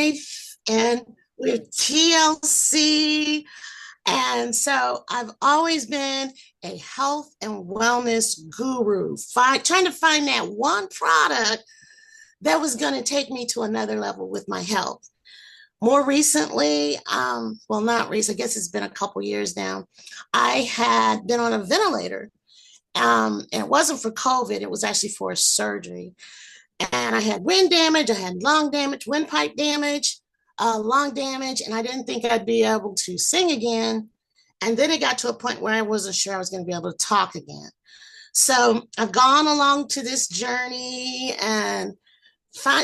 life and with TLC. And so I've always been a health and wellness guru, trying to find that one product that was going to take me to another level with my health. More recently, well, not recent, I guess it's been a couple years now, I had been on a ventilator. And it wasn't for COVID, it was actually for a surgery. And I had wind damage, I had lung damage, windpipe damage, lung damage, and I didn't think I'd be able to sing again. And then it got to a point where I wasn't sure I was going to be able to talk again. So I've gone along to this journey and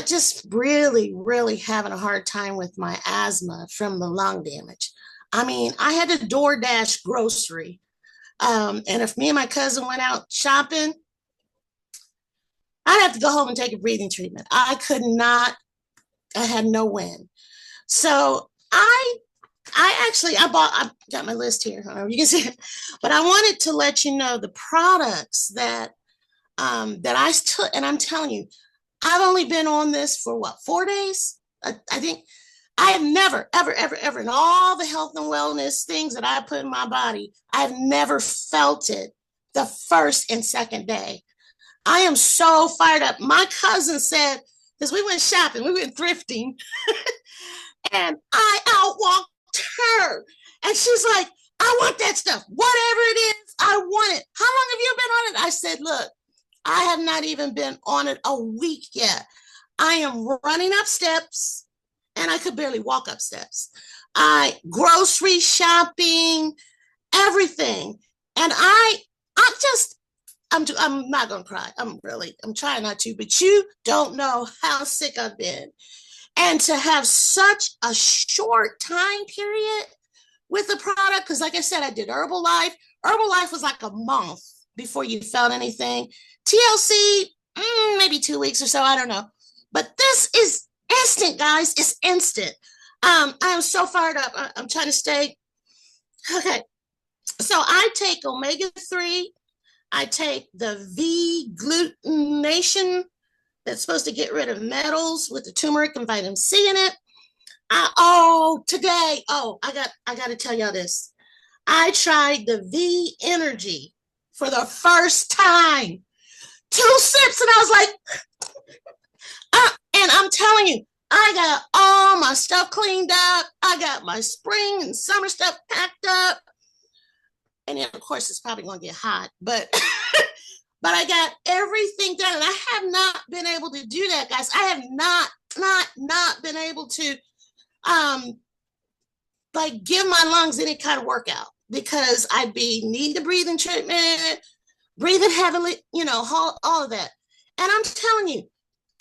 just really, really having a hard time with my asthma from the lung damage. I mean, I had to DoorDash grocery. And if me and my cousin went out shopping, I'd have to go home and take a breathing treatment. I could not, I had no wind. So I got my list here. I don't know if you can see it, but I wanted to let you know the products that I took, and I'm telling you, I've only been on this for what, 4 days? I think I have never, ever, ever, ever, in all the health and wellness things that I put in my body, I've never felt it the first and second day. I am so fired up. My cousin said, because we went shopping, we went thrifting, and I outwalked her. And she's like, I want that stuff. Whatever it is, I want it. How long have you been on it? I said, look, I have not even been on it a week yet. I am running up steps and I could barely walk up steps. I grocery shopping, everything. And I'm not going to cry. I'm trying not to, but you don't know how sick I've been. And to have such a short time period with the product, because like I said, I did Herbalife. Herbalife was like a month before you felt anything. TLC, maybe 2 weeks or so, I don't know. But this is instant, guys. It's instant. I am so fired up. I'm trying to stay. Okay. So I take omega-3. I take the V-glutination that's supposed to get rid of metals with the turmeric and vitamin C in it. I got to tell y'all this. I tried the V Energy for the first time. 2 sips, and I was like, and I'm telling you, I got all my stuff cleaned up. I got my spring and summer stuff packed up. And then, of course, it's probably going to get hot, but but I got everything done. And I have not been able to do that, guys. I have not been able to like give my lungs any kind of workout because I'd be needing the breathing treatment, breathing heavily, all of that. And I'm telling you,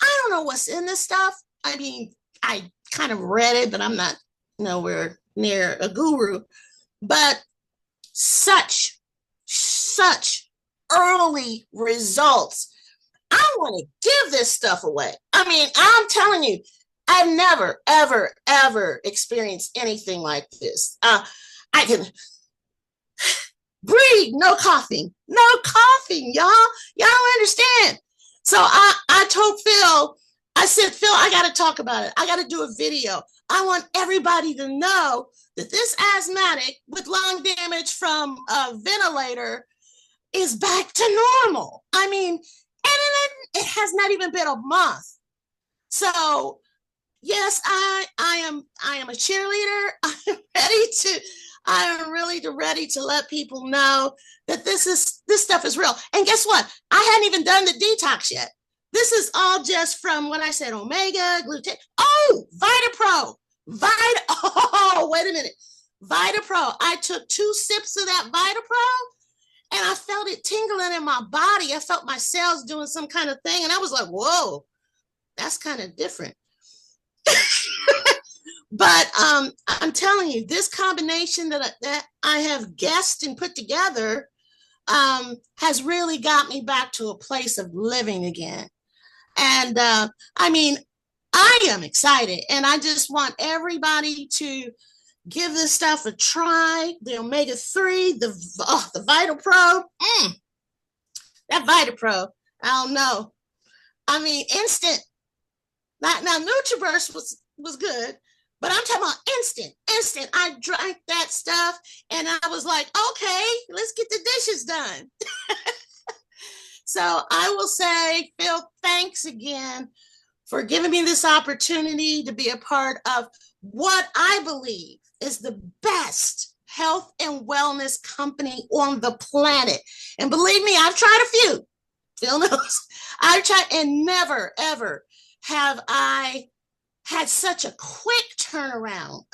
I don't know what's in this stuff. I mean, I kind of read it, but I'm not nowhere near a guru. But such early results. I want to give this stuff away. I mean, I'm telling you, I've never, ever, ever experienced anything like this. I can breathe, no coughing, y'all. Y'all don't understand. So I told Phil, I said, Phil, I got to talk about it. I got to do a video. I want everybody to know that this asthmatic with lung damage from a ventilator is back to normal. I mean, and it has not even been a month. So yes, I am a cheerleader. I am really ready to let people know that this stuff is real. And guess what? I hadn't even done the detox yet. This is all just from what I said, omega, gluten. Oh, VitaPro. Oh, wait a minute. VitaPro. I took 2 sips of that VitaPro and I felt it tingling in my body. I felt my cells doing some kind of thing. And I was like, whoa, that's kind of different. But I'm telling you, this combination that I have guessed and put together has really got me back to a place of living again. And I mean, I am excited, and I just want everybody to give this stuff a try. The omega-3, the VitaPro, that VitaPro, I don't know. I mean, instant. Now NutriBurst was was good. But I'm talking about instant. I drank that stuff and I was like, okay, let's get the dishes done. So I will say, Phil, thanks again for giving me this opportunity to be a part of what I believe is the best health and wellness company on the planet. And believe me, I've tried a few. Phil knows. I've tried, and never, ever have I had such a quick turnaround.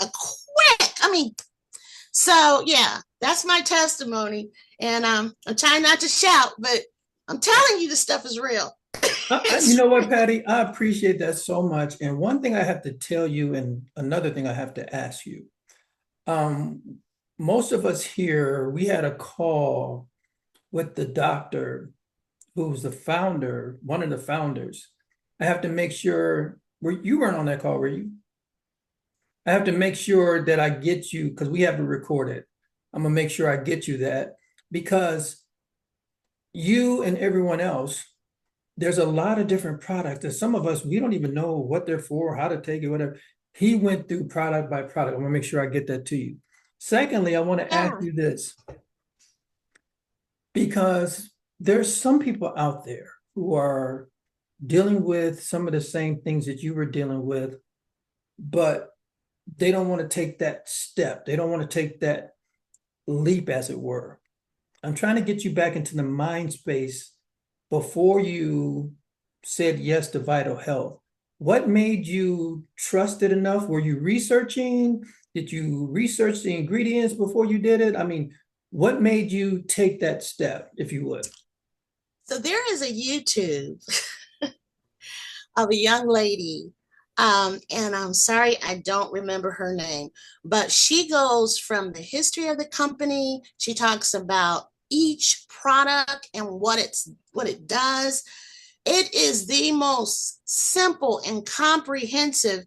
So yeah, that's my testimony. And I'm trying not to shout, but I'm telling you, this stuff is real. You know what, Patty? I appreciate that so much. And one thing I have to tell you, and another thing I have to ask you. Um, Most of us here, we had a call with the doctor who's the founder, one of the founders. I have to make sure, you weren't on that call, were you? I have to make sure that I get you, because we have to record it. I'm gonna make sure I get you that, because you and everyone else, there's a lot of different products that some of us, we don't even know what they're for, how to take it, whatever. He went through product by product. I want to make sure I get that to you. Secondly, I want to ask you this, because there's some people out there who are dealing with some of the same things that you were dealing with, but they don't want to take that step. They don't want to take that leap, as it were. I'm trying to get you back into the mind space before you said yes to Vital Health. What made you trust it enough? Were you researching? Did you research the ingredients before you did it? I mean, what made you take that step, if you would? So there is a YouTube of a young lady, and I'm sorry, I don't remember her name, but she goes from the history of the company. She talks about each product and what it does. It is the most simple and comprehensive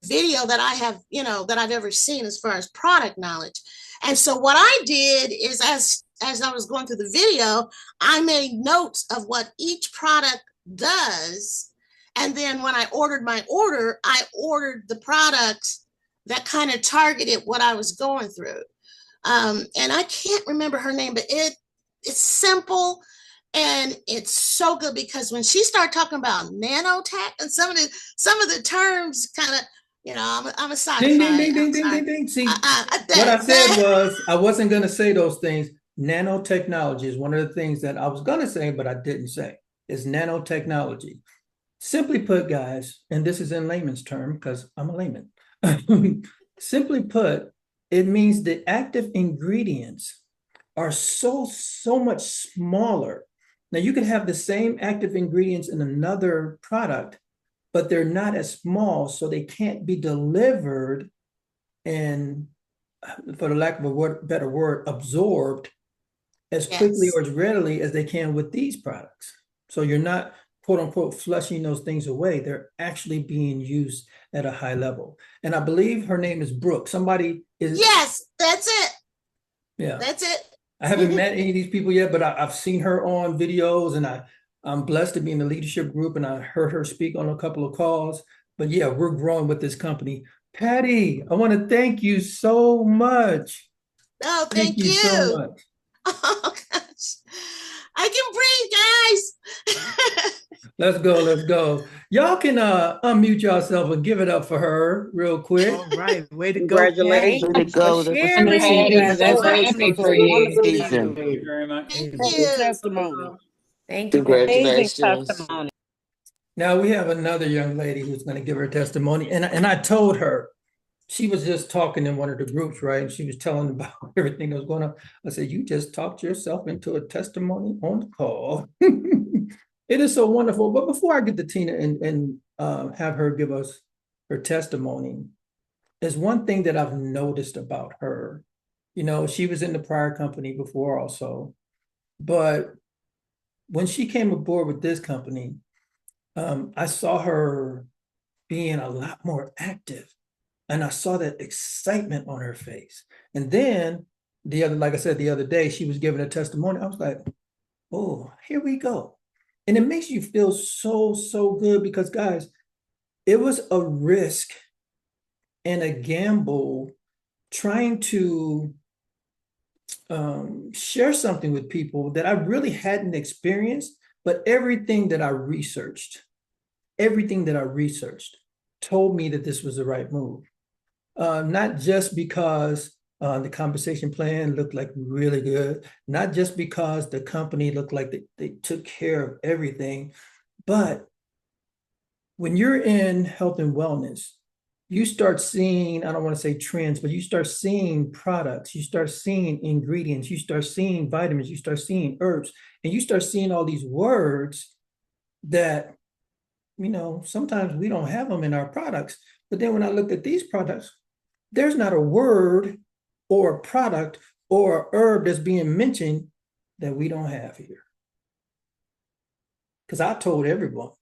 video that I have, that I've ever seen as far as product knowledge. And so what I did is, as I was going through the video, I made notes of what each product does. And then when I ordered my order, I ordered the products that kind of targeted what I was going through. And I can't remember her name, but it's simple and it's so good, because when she started talking about nanotech and some of the terms kind of, I'm a sci-fi. Ding, ding, ding, ding, ding, ding, ding. See, what I said was I wasn't going to say those things. Nanotechnology is one of the things that I was going to say, but I didn't say. Is nanotechnology. Simply put, guys, and this is in layman's term because I'm a layman. Simply put, it means the active ingredients are so much smaller. Now, you can have the same active ingredients in another product, but they're not as small, so they can't be delivered and, for the lack of a better word, absorbed as quickly or as readily as they can with these products. So you're not, quote unquote, flushing those things away. They're actually being used at a high level. And I believe her name is Brooke. Somebody is. Yes, that's it. Yeah. That's it. I haven't met any of these people yet, but I've seen her on videos, and I'm blessed to be in the leadership group, and I heard her speak on a couple of calls. But yeah, we're growing with this company. Patty, I want to thank you so much. Oh, thank you so much. Oh, gosh. I can breathe, guys. Let's go. Y'all can unmute yourself and give it up for her real quick. All right, way to go. Congratulations. Way to go. That's amazing for you. Thank you very much. Thank you. Testimony. Thank you. Congratulations. Testimony. Now we have another young lady who's going to give her testimony. And I told her, she was just talking in one of the groups, right? And she was telling about everything that was going on. I said, you just talked yourself into a testimony on the call. It is so wonderful. But before I get to Tina and have her give us her testimony, there's one thing that I've noticed about her. You know, she was in the prior company before also, but when she came aboard with this company, I saw her being a lot more active, and I saw that excitement on her face. And then like I said, the other day, she was giving a testimony. I was like, oh, here we go. And it makes you feel so good, because guys, it was a risk and a gamble trying to share something with people that I really hadn't experienced, but everything that I researched told me that this was the right move. Not just because the compensation plan looked like really good, not just because the company looked like they took care of everything, but when you're in health and wellness, you start seeing, I don't want to say trends, but you start seeing products, you start seeing ingredients, you start seeing vitamins, you start seeing herbs, and you start seeing all these words that, sometimes we don't have them in our products. But then when I looked at these products, there's not a word or a product or a herb that's being mentioned that we don't have here. Because I told everyone,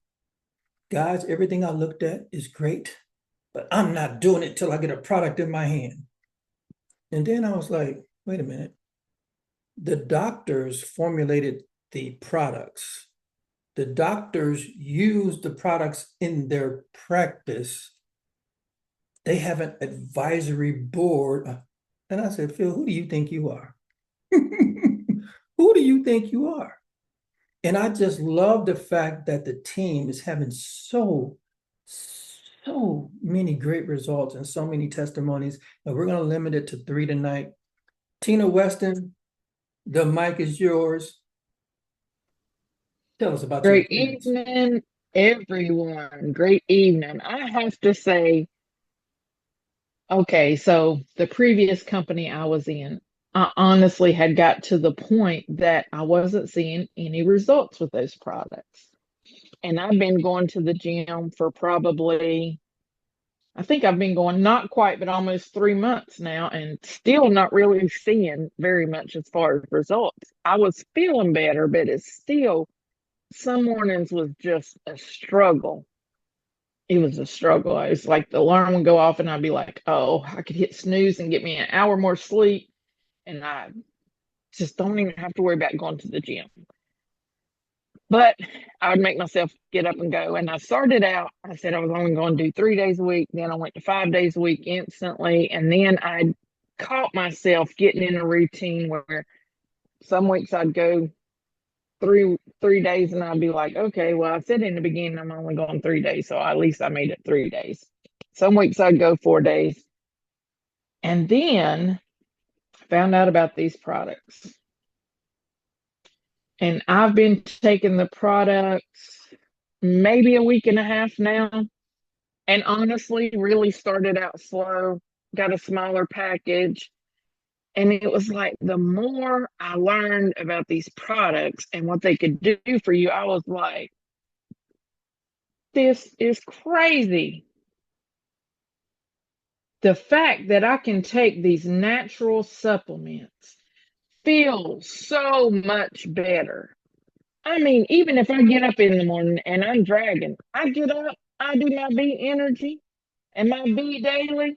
guys, everything I looked at is great, but I'm not doing it till I get a product in my hand. And then I was like, wait a minute. The doctors formulated the products. The doctors use the products in their practice. They have an advisory board. And I said, Phil, who do you think you are? Who do you think you are? And I just love the fact that the team is having so many great results and so many testimonies. And we're going to limit it to 3 tonight. Tina Weston, the mic is yours. Tell us about your experience. Great evening, everyone. Great evening. I have to say, okay, so the previous company I was in, I honestly had got to the point that I wasn't seeing any results with those products. And I've been going to the gym for probably, I think I've been going not quite, but almost 3 months now, and still not really seeing very much as far as results. I was feeling better, but it's still, some mornings was just a struggle. It was a struggle. It's like the alarm would go off and I'd be like, oh, I could hit snooze and get me an hour more sleep. And I just don't even have to worry about going to the gym. But I would make myself get up and go. And I started out, I said I was only going to do 3 days a week. Then I went to 5 days a week instantly. And then I caught myself getting in a routine where some weeks I'd go three days and I'd be like, okay, well, I said in the beginning I'm only going 3 days, so at least I made it 3 days. Some weeks I'd go 4 days. And then found out about these products. And I've been taking the products maybe a week and a half now. And honestly, really started out slow, got a smaller package. And it was like the more I learned about these products and what they could do for you, I was like, this is crazy. The fact that I can take these natural supplements, feel so much better. I mean, even if I get up in the morning and I'm dragging, I get up, I do my B energy and my B daily,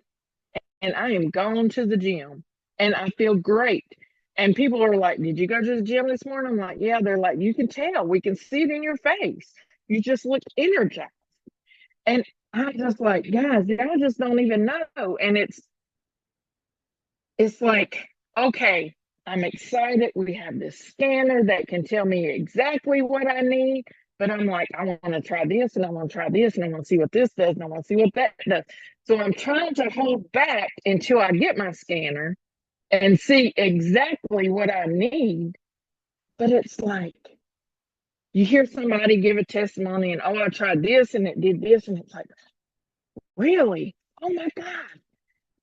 and I am going to the gym and I feel great. And people are like, did you go to the gym this morning? I'm like, yeah. They're like, you can tell, we can see it in your face. You just look energized. And I'm just like, guys, y'all just don't even know. And it's like, okay, I'm excited. We have this scanner that can tell me exactly what I need. But I'm like, I want to try this and I want to try this and I want to see what this does and I want to see what that does. So I'm trying to hold back until I get my scanner and see exactly what I need. But it's like, you hear somebody give a testimony and, oh, I tried this and it did this. And it's like, really? Oh my God.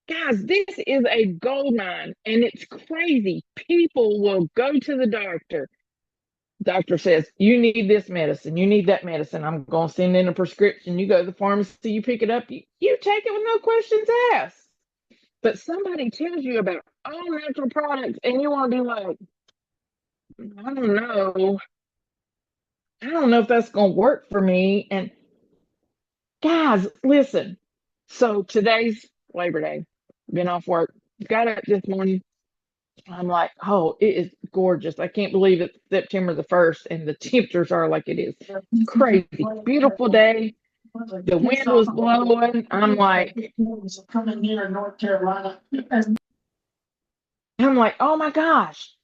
Guys, this is a gold mine and it's crazy. People will go to the doctor. Doctor says, you need this medicine, you need that medicine. I'm going to send in a prescription. You go to the pharmacy, you pick it up, you take it with no questions asked. But somebody tells you about all natural products and you want to be like, I don't know. I don't know if that's going to work for me. And guys, listen. So today's Labor Day. Been off work. Got up this morning. I'm like, oh, it is gorgeous. I can't believe it's September the 1st and the temperatures are like it is. Crazy. Beautiful day. The wind was blowing. I'm like, oh my gosh,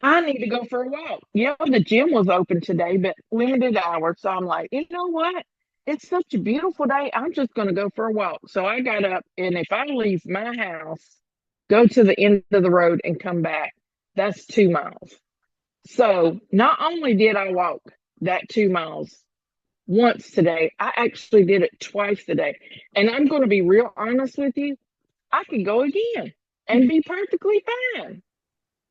I need to go for a walk. Yeah, the gym was open today, but limited hours. So I'm like, you know what? It's such a beautiful day. I'm just going to go for a walk. So I got up, and if I leave my house, go to the end of the road and come back, that's 2 miles. So not only did I walk that 2 miles once today, I actually did it twice today. And I'm going to be real honest with you. I could go again and be perfectly fine.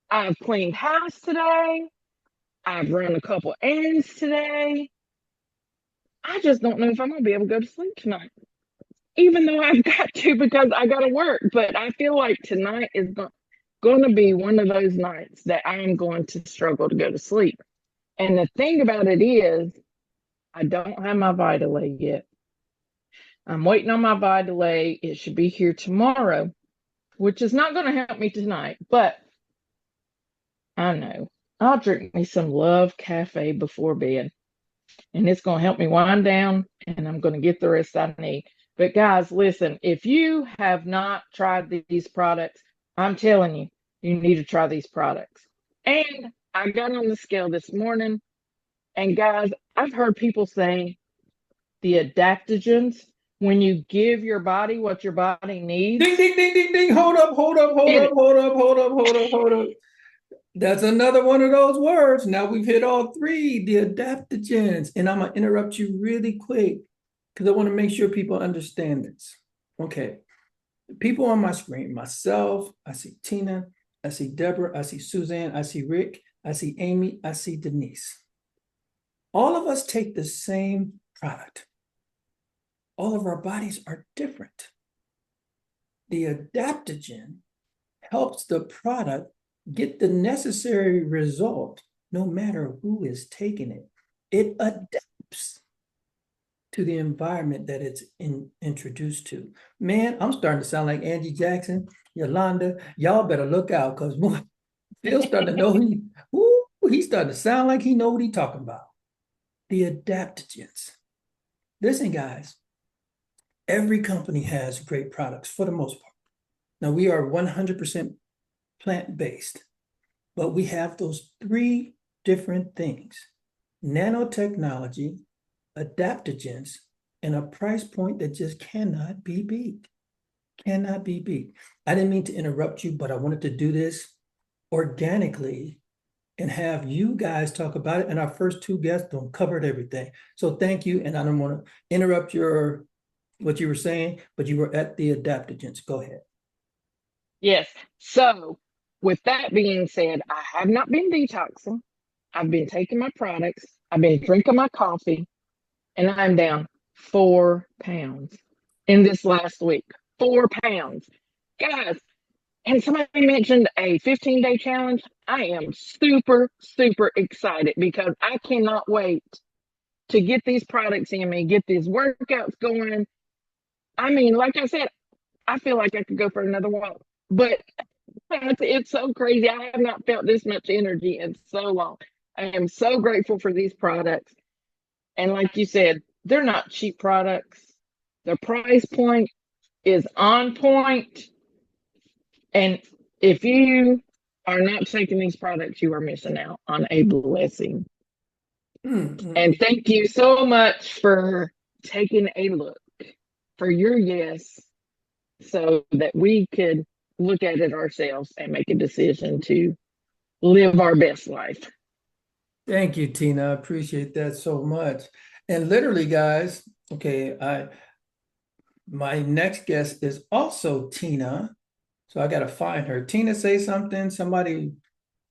I've cleaned house today. I've run a couple errands today. I just don't know if I'm going to be able to go to sleep tonight, even though I've got to because I got to work. But I feel like tonight is going to be one of those nights that I'm going to struggle to go to sleep. And the thing about it is, I don't have my Vitale yet. I'm waiting on my Vitale. It should be here tomorrow, which is not going to help me tonight, but I know I'll drink me some Love Cafe before bed, and it's going to help me wind down, and I'm going to get the rest I need. But guys, listen, if you have not tried these products, I'm telling you, you need to try these products. And I got on the scale this morning, and guys, I've heard people say the adaptogens, when you give your body what your body needs. Ding, ding, ding, ding, ding. Hold up. That's another one of those words. Now we've hit all three, the adaptogens. And I'm going to interrupt you really quick because I want to make sure people understand this. Okay. People on my screen, myself, I see Tina, I see Deborah, I see Suzanne, I see Rick, I see Amy, I see Denise. All of us take the same product. All of our bodies are different. The adaptogen helps the product get the necessary result no matter who is taking it. It adapts to the environment that it's introduced to. Man, I'm starting to sound like Angie Jackson, Yolanda. Y'all better look out because Phil's starting to know he's starting to sound like he know what he's talking about. The adaptogens. Listen, guys, every company has great products for the most part. Now, we are 100% plant-based, but we have those three different things: nanotechnology, adaptogens, and a price point that just cannot be beat. Cannot be beat. I didn't mean to interrupt you, but I wanted to do this organically and have you guys talk about it. And our first two guests covered everything. So thank you. And I don't want to interrupt what you were saying, but you were at the adaptogens. Go ahead. Yes. So with that being said, I have not been detoxing. I've been taking my products. I've been drinking my coffee, and I'm down 4 pounds in this last week. 4 pounds. Guys, and somebody mentioned a 15-day challenge. I am super, super excited because I cannot wait to get these products in me, get these workouts going. I mean, like I said, I feel like I could go for another walk, but it's so crazy. I have not felt this much energy in so long. I am so grateful for these products. And like you said, they're not cheap products. The price point is on point. And if you are not taking these products, you are missing out on a blessing. Mm-hmm. And thank you so much for taking a look, for your yes, so that we could look at it ourselves and make a decision to live our best life. Thank you, Tina. I appreciate that so much. And literally, guys, okay, my next guest is also Tina. So I got to find her. Tina, say something.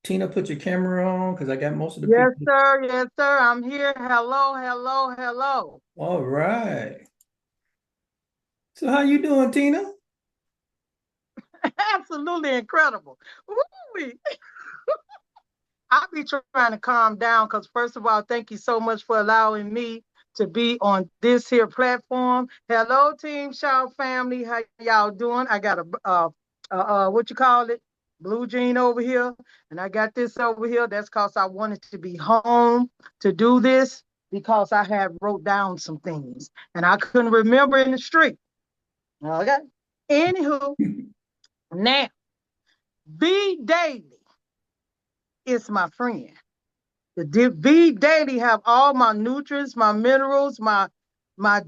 Tina, put your camera on because I got most of the yes, people. Sir. Yes, sir. I'm here. Hello. All right. So how you doing, Tina? Absolutely incredible. I'll be trying to calm down because, first of all, thank you so much for allowing me to be on this here platform. Hello, Team Shaw family. How y'all doing? I got a what you call it? Blue jean over here, and I got this over here. That's because I wanted to be home to do this. because I had wrote down some things and I couldn't remember in the street. Okay. Anywho, now V Daily is my friend. The V Daily have all my nutrients, my minerals, my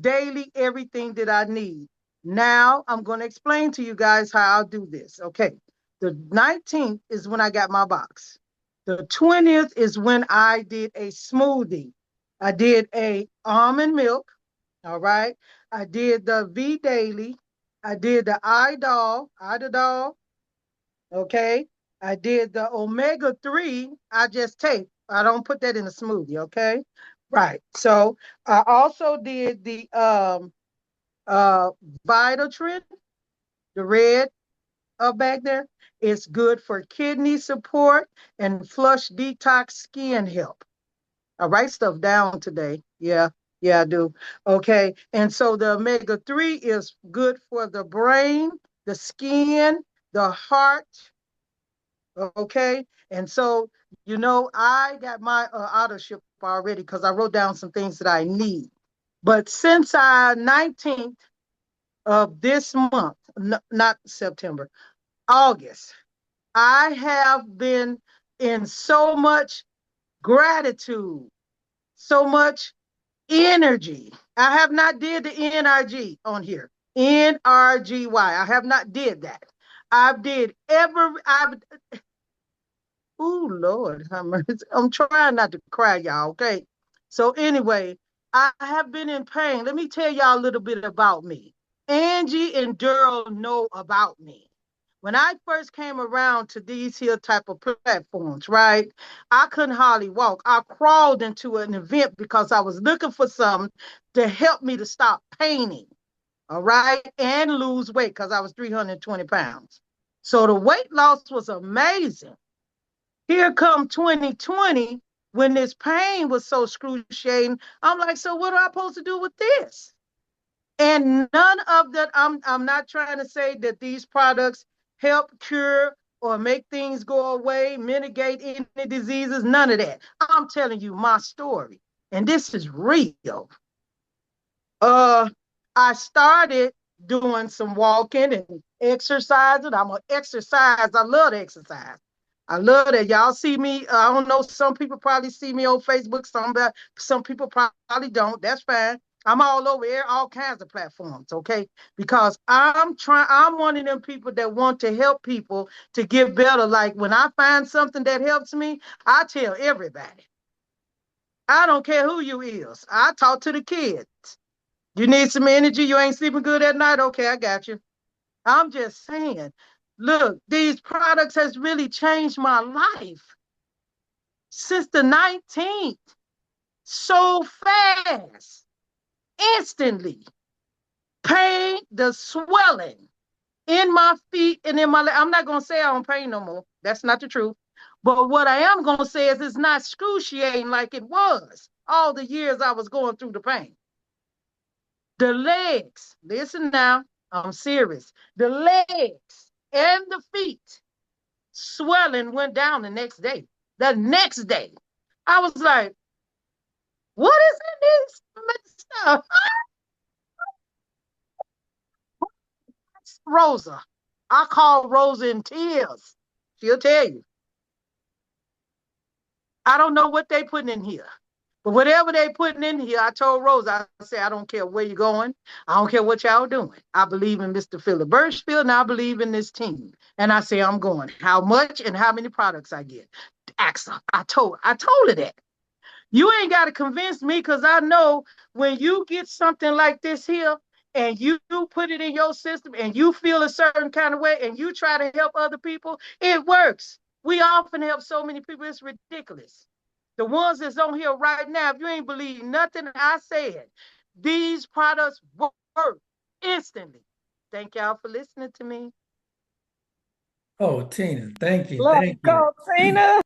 daily everything that I need. Now I'm going to explain to you guys how I'll do this. Okay. The 19th is when I got my box. The 20th is when I did a smoothie. I did a almond milk. All right. I did the V Daily. I did the Idol. Okay. I did the omega-3. I just take. I don't put that in a smoothie. Okay. Right. So I also did the uh Vitatrin, the red back there. It's good for kidney support and flush detox skin help. I write stuff down today. Yeah, yeah, I do. Okay. And so the omega-3 is good for the brain, the skin, the heart. Okay. And so, I got my auto ship already because I wrote down some things that I need. But since 19th of this month, not September, August, I have been in so much gratitude, so much energy. I have not did the NRG on here. NRGY. I have not did that. I've oh Lord, I'm trying not to cry, y'all. Okay. So anyway, I have been in pain. Let me tell y'all a little bit about me. Angie and Daryl know about me. When I first came around to these here type of platforms, right? I couldn't hardly walk. I crawled into an event because I was looking for something to help me to stop painting, all right, and lose weight because I was 320 pounds. So the weight loss was amazing. Here come 2020 when this pain was so excruciating. I'm like, so what am I supposed to do with this? And none of that, I'm not trying to say that these products help cure or make things go away, mitigate any diseases, none of that. I'm telling you my story. And this is real. I started doing some walking and exercising. I'm an exercise. I love to exercise. I love that. Y'all see me. I don't know. Some people probably see me on Facebook. Some people probably don't. That's fine. I'm all over here, all kinds of platforms, okay? Because I'm one of them people that want to help people to get better. Like when I find something that helps me, I tell everybody. I don't care who you is. I talk to the kids. You need some energy? You ain't sleeping good at night? Okay, I got you. I'm just saying, look, these products has really changed my life since the 19th. So fast, instantly. Pain, the swelling in my feet and in my leg. I'm not going to say I don't pain no more. That's not the truth. But what I am going to say is it's not excruciating like it was all the years I was going through the pain. The legs, listen now, I'm serious. The legs and the feet swelling went down the next day. The next day, I was like, what is in this stuff? Rosa. I call Rosa in tears. She'll tell you. I don't know what they putting in here. But whatever they putting in here, I told Rosa, I said, I don't care where you're going. I don't care what y'all doing. I believe in Mr. Philip Birchfield and I believe in this team. And I say, I'm going. How much and how many products I get? Ask her. I told her that. You ain't got to convince me because I know when you get something like this here and you put it in your system and you feel a certain kind of way and you try to help other people, it works. We often help so many people, it's ridiculous. The ones that's on here right now, if you ain't believe nothing I said, these products work instantly. Thank y'all for listening to me. Oh, Tina, thank you. Let's Thank you. go, Tina.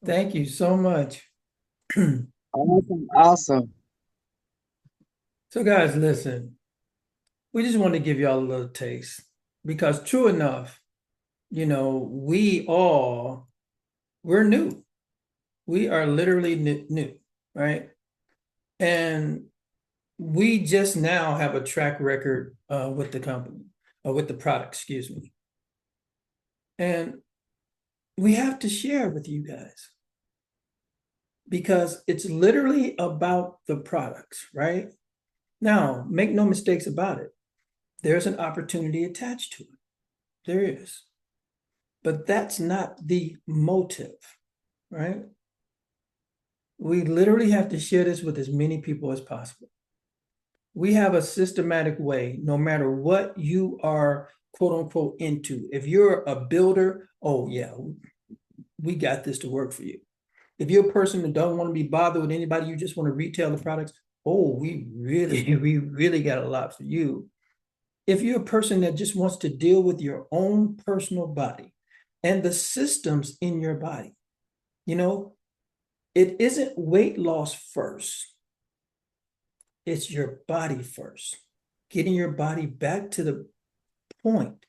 Thank you so much. Awesome. Awesome. So, guys, listen, we just want to give y'all a little taste because, true enough, we're new. We are literally new, right? And we just now have a track record with the company, or with the product, excuse me. And we have to share with you guys, because it's literally about the products, right? Now, make no mistakes about it. There's an opportunity attached to it. There is. But that's not the motive, right? We literally have to share this with as many people as possible. We have a systematic way, no matter what you are, quote unquote, into. If you're a builder, oh yeah, we got this to work for you. If you're a person that don't want to be bothered with anybody, you just want to retail the products, oh, we really got a lot for you. If you're a person that just wants to deal with your own personal body and the systems in your body, you know, it isn't weight loss first. It's your body first. Getting your body back to the point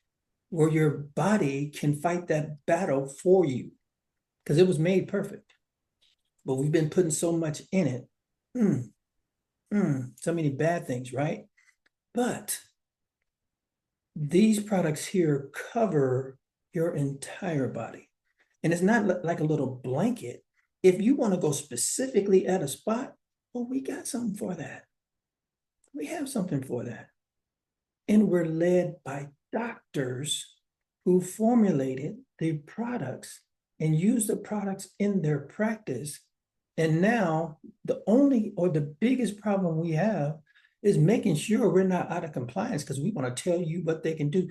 where your body can fight that battle for you, because it was made perfect. But we've been putting so much in it. So many bad things, right? But these products here cover your entire body. And it's not like a little blanket. If you want to go specifically at a spot, well, we got something for that. We have something for that. And we're led by doctors who formulated the products and use the products in their practice. And now the only, or the biggest problem we have is making sure we're not out of compliance, because we want to tell you what they can do.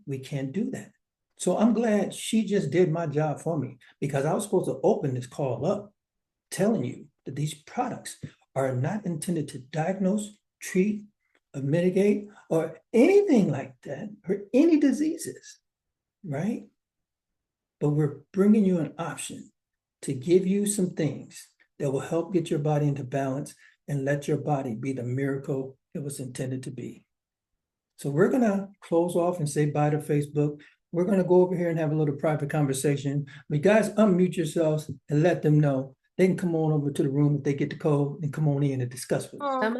We can't do that. So I'm glad she just did my job for me, because I was supposed to open this call up telling you that these products are not intended to diagnose, treat, or mitigate, or anything like that, or any diseases, right? But we're bringing you an option to give you some things that will help get your body into balance and let your body be the miracle it was intended to be. So we're going to close off and say bye to Facebook. We're going to go over here and have a little private conversation. But guys, unmute yourselves and let them know. They can come on over to the room if they get the code and come on in and discuss with us. Come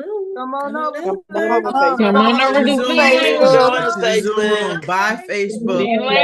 on over. Come on over to Zoom room. Facebook. Join the Facebook. Bye, Facebook. See you later.